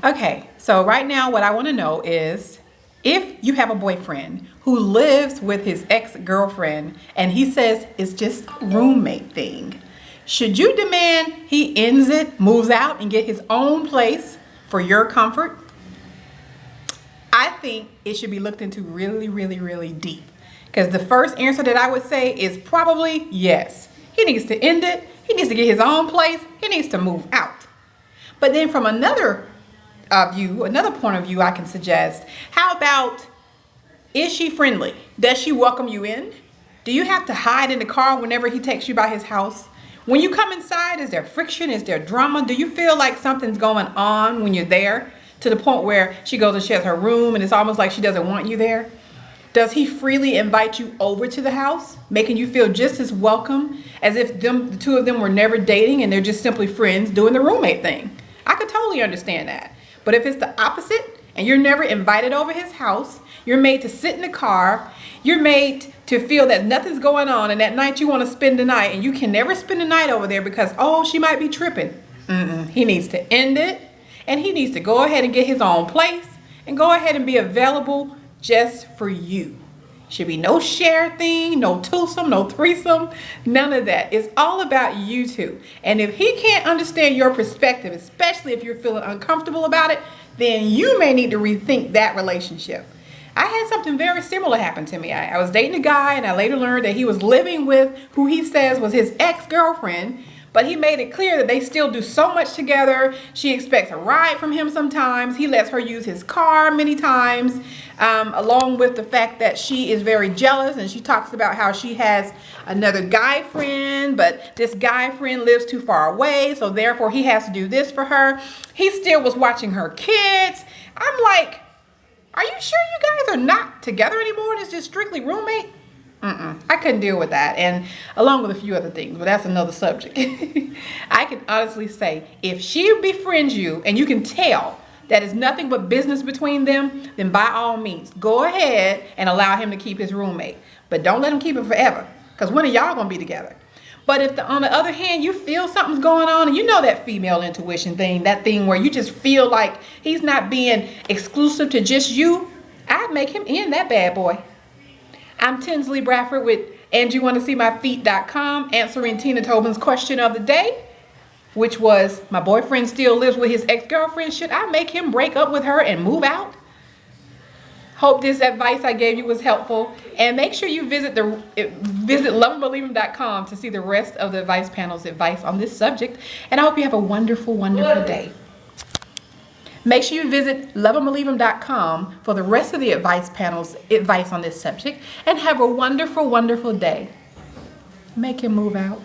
Okay, so right now what I want to know is if you have a boyfriend who lives with his ex-girlfriend and he says it's just a roommate thing, should you demand he ends it, moves out, and get his own place for your comfort? I think it should be looked into really, really, really deep. Because the first answer that I would say is probably yes. He needs to end it. He needs to get his own place. He needs to move out. But then from another another point of view I can suggest, how about, is she friendly? Does she welcome you in? Do you have to hide in the car whenever he takes you by his house? When you come inside, is there friction? Is there drama? Do you feel like something's going on when you're there, to the point where she goes and she has her room and it's almost like she doesn't want you there? Does he freely invite you over to the house, making you feel just as welcome as if the two of them were never dating and they're just simply friends doing the roommate thing? I could totally understand that. But if it's the opposite and you're never invited over his house, you're made to sit in the car, you're made to feel that nothing's going on, and that night you want to spend the night and you can never spend the night over there because, oh, she might be tripping. He needs to end it, and he needs to go ahead and get his own place and go ahead and be available just for you. Should be no share thing, no twosome, no threesome, none of that. It's all about you two. And if he can't understand your perspective, especially if you're feeling uncomfortable about it, then you may need to rethink that relationship. I had something very similar happen to me. I was dating a guy, and I later learned that he was living with who he says was his ex-girlfriend, but he made it clear that they still do so much together. She expects a ride from him sometimes. He lets her use his car many times, along with the fact that she is very jealous, and she talks about how she has another guy friend, but this guy friend lives too far away, so therefore he has to do this for her. He still was watching her kids. I'm like, are you sure you guys are not together anymore and it's just strictly roommate? I couldn't deal with that, and along with a few other things, but that's another subject. I can honestly say, if she befriends you and you can tell that is nothing but business between them, then by all means, go ahead and allow him to keep his roommate. But don't let him keep it forever, because when are y'all going to be together? But if on the other hand, you feel something's going on, and you know that female intuition thing, that thing where you just feel like he's not being exclusive to just you, I'd make him end that bad boy. I'm Tinzley Bradford with AndYouWannaSeeMyFeet.com, answering Tina Tobin's question of the day, which was, my boyfriend still lives with his ex-girlfriend. Should I make him break up with her and move out? Hope this advice I gave you was helpful. And make sure you visit loveandbelieving.com to see the rest of the advice panel's advice on this subject. And I hope you have a wonderful, wonderful day. Make sure you visit loveandbelieving.com for the rest of the advice panel's advice on this subject. And have a wonderful, wonderful day. Make him move out.